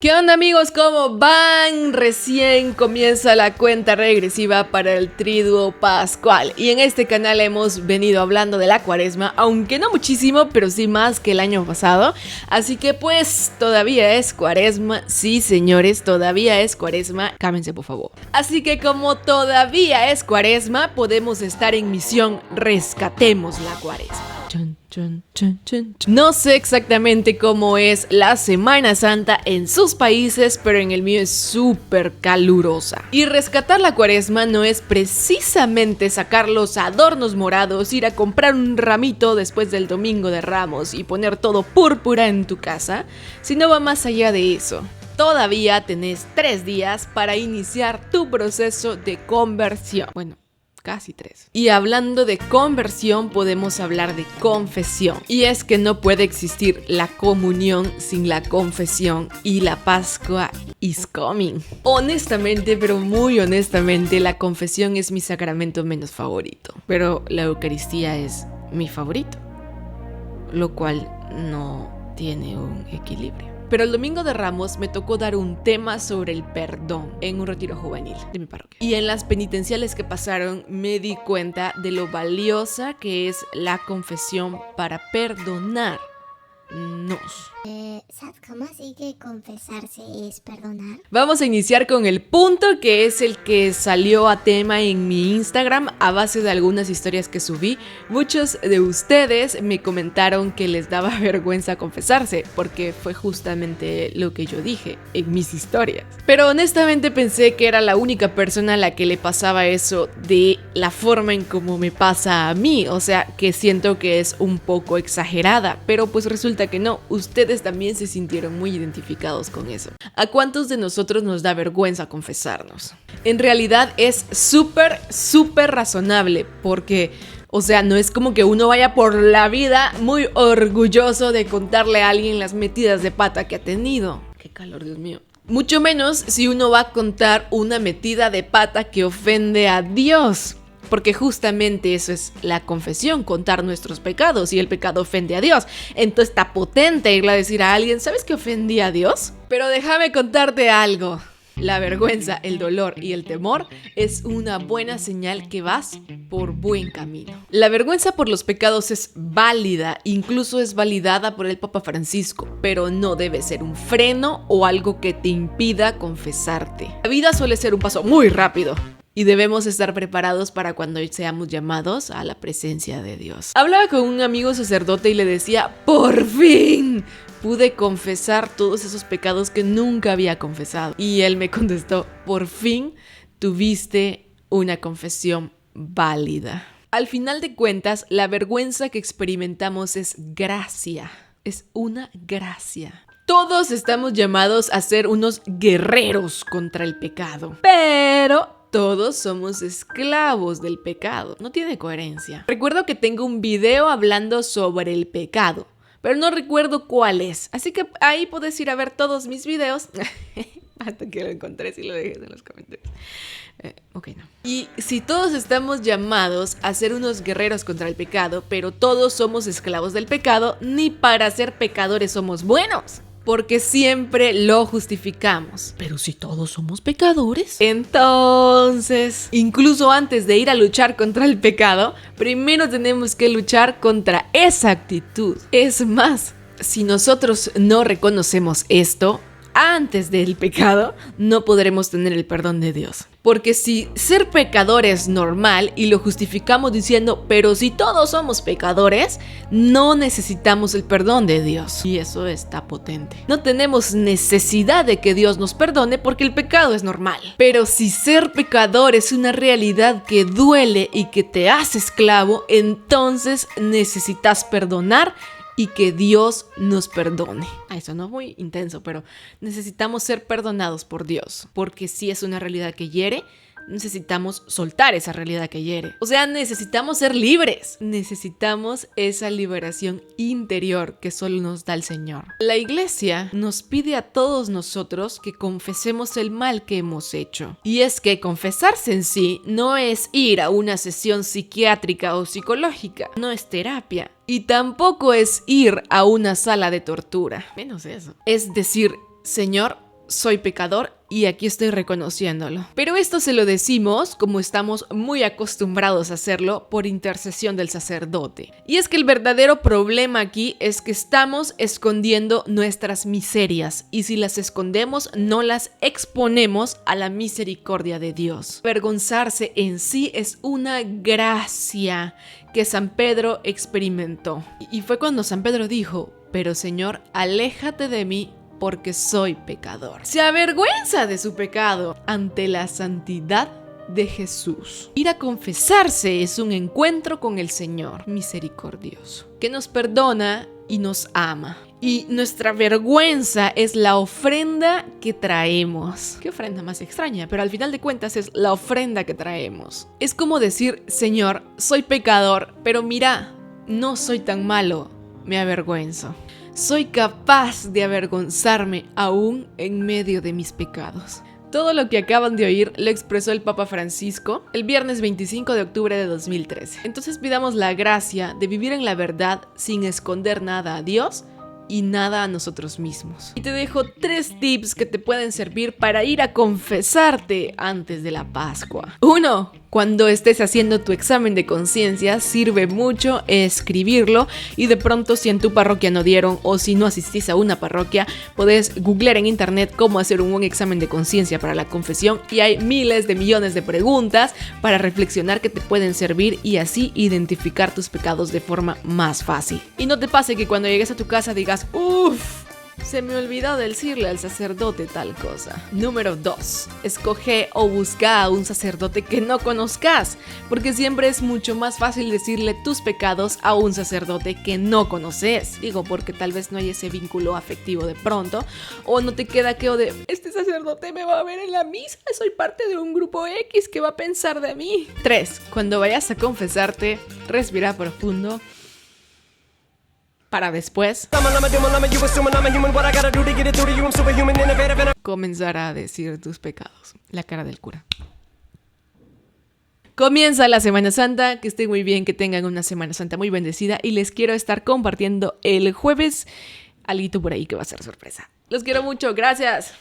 ¿Qué onda, amigos? ¿Cómo van? Recién comienza la cuenta regresiva para el triduo pascual y en este canal hemos venido hablando de la cuaresma, aunque no muchísimo, pero sí más que el año pasado, así que pues todavía es cuaresma, sí señores, todavía es cuaresma, cámense por favor. Así que como todavía es cuaresma, podemos estar en misión Rescatemos la Cuaresma. No sé exactamente cómo es la Semana Santa en sus países, pero en el mío es súper calurosa. Y rescatar la cuaresma no es precisamente sacar los adornos morados, ir a comprar un ramito después del Domingo de Ramos y poner todo púrpura en tu casa, sino va más allá de eso. Todavía tenés 3 días para iniciar tu proceso de conversión. Bueno, casi 3. Y hablando de conversión, podemos hablar de confesión. Y es que no puede existir la comunión sin la confesión y la Pascua is coming. Honestamente, pero muy honestamente, la confesión es mi sacramento menos favorito. Pero la Eucaristía es mi favorito, lo cual no tiene un equilibrio. Pero el Domingo de Ramos me tocó dar un tema sobre el perdón en un retiro juvenil de mi parroquia. Y en las penitenciales que pasaron me di cuenta de lo valiosa que es la confesión para perdonarnos. ¿Cómo así que confesarse es perdonar? Vamos a iniciar con el punto que es el que salió a tema en mi Instagram a base de algunas historias que subí. Muchos de ustedes me comentaron que les daba vergüenza confesarse porque fue justamente lo que yo dije en mis historias. Pero honestamente pensé que era la única persona a la que le pasaba eso de la forma en como me pasa a mí. O sea, que siento que es un poco exagerada, pero pues resulta que no. Ustedes también se sintieron muy identificados con eso. ¿A cuántos de nosotros nos da vergüenza confesarnos? En realidad es súper razonable porque, o sea, no es como que uno vaya por la vida muy orgulloso de contarle a alguien las metidas de pata que ha tenido. Qué calor, Dios mío. Mucho menos si uno va a contar una metida de pata que ofende a Dios. Porque justamente eso es la confesión, contar nuestros pecados, y el pecado ofende a Dios. Entonces está potente irle a decir a alguien, ¿sabes que ofendí a Dios? Pero déjame contarte algo. La vergüenza, el dolor y el temor es una buena señal que vas por buen camino. La vergüenza por los pecados es válida, incluso es validada por el Papa Francisco, pero no debe ser un freno o algo que te impida confesarte. La vida suele ser un paso muy rápido. Y debemos estar preparados para cuando seamos llamados a la presencia de Dios. Hablaba con un amigo sacerdote y le decía, ¡por fin! Pude confesar todos esos pecados que nunca había confesado. Y él me contestó, por fin tuviste una confesión válida. Al final de cuentas, la vergüenza que experimentamos es gracia. Es una gracia. Todos estamos llamados a ser unos guerreros contra el pecado. Pero todos somos esclavos del pecado. No tiene coherencia. Recuerdo que tengo un video hablando sobre el pecado, pero no recuerdo cuál es. Así que ahí puedes ir a ver todos mis videos. Hasta que lo encontré, si lo dejes en los comentarios. Ok, no. Y si todos estamos llamados a ser unos guerreros contra el pecado, pero todos somos esclavos del pecado, ni para ser pecadores somos buenos. Porque siempre lo justificamos. Pero si todos somos pecadores, entonces, incluso antes de ir a luchar contra el pecado, primero tenemos que luchar contra esa actitud. Es más, si nosotros no reconocemos esto, antes del pecado, no podremos tener el perdón de Dios. Porque si ser pecador es normal y lo justificamos diciendo, pero si todos somos pecadores, no necesitamos el perdón de Dios. Y eso está potente. No tenemos necesidad de que Dios nos perdone porque el pecado es normal. Pero si ser pecador es una realidad que duele y que te hace esclavo, entonces necesitas perdonar y que Dios nos perdone. Eso no es muy intenso, pero necesitamos ser perdonados por Dios, porque si es una realidad que hiere, necesitamos soltar esa realidad que hiere. O sea, necesitamos ser libres. Necesitamos esa liberación interior que solo nos da el Señor. La Iglesia nos pide a todos nosotros que confesemos el mal que hemos hecho. Y es que confesarse en sí no es ir a una sesión psiquiátrica o psicológica. No es terapia. Y tampoco es ir a una sala de tortura. Menos eso. Es decir, Señor, soy pecador y aquí estoy reconociéndolo. Pero esto se lo decimos, como estamos muy acostumbrados a hacerlo, por intercesión del sacerdote. Y es que el verdadero problema aquí es que estamos escondiendo nuestras miserias, y si las escondemos no las exponemos a la misericordia de Dios. Avergonzarse en sí es una gracia que San Pedro experimentó. Y fue cuando San Pedro dijo: pero Señor, aléjate de mí, porque soy pecador. Se avergüenza de su pecado ante la santidad de Jesús. Ir a confesarse es un encuentro con el Señor misericordioso, que nos perdona y nos ama. Y nuestra vergüenza es la ofrenda que traemos. Qué ofrenda más extraña, pero al final de cuentas es la ofrenda que traemos. Es como decir: Señor, soy pecador, pero mira, no soy tan malo, me avergüenzo. Soy capaz de avergonzarme aún en medio de mis pecados. Todo lo que acaban de oír lo expresó el Papa Francisco el viernes 25 de octubre de 2013. Entonces pidamos la gracia de vivir en la verdad sin esconder nada a Dios y nada a nosotros mismos. Y te dejo 3 tips que te pueden servir para ir a confesarte antes de la Pascua. 1. Cuando estés haciendo tu examen de conciencia, sirve mucho escribirlo, y de pronto, si en tu parroquia no dieron o si no asistís a una parroquia, podés googlear en internet cómo hacer un buen examen de conciencia para la confesión, y hay miles de millones de preguntas para reflexionar que te pueden servir y así identificar tus pecados de forma más fácil. Y no te pase que cuando llegues a tu casa digas: uff, se me olvidó decirle al sacerdote tal cosa. Número 2. Escoge o busca a un sacerdote que no conozcas, porque siempre es mucho más fácil decirle tus pecados a un sacerdote que no conoces. Digo, porque tal vez no hay ese vínculo afectivo de pronto, o no te queda que de: este sacerdote me va a ver en la misa, soy parte de un grupo X, ¿qué va a pensar de mí? 3. Cuando vayas a confesarte, respira profundo, para después comenzar a decir tus pecados. La cara del cura. Comienza la Semana Santa, que estén muy bien, que tengan una Semana Santa muy bendecida, y les quiero estar compartiendo el jueves algo por ahí que va a ser sorpresa. Los quiero mucho, gracias.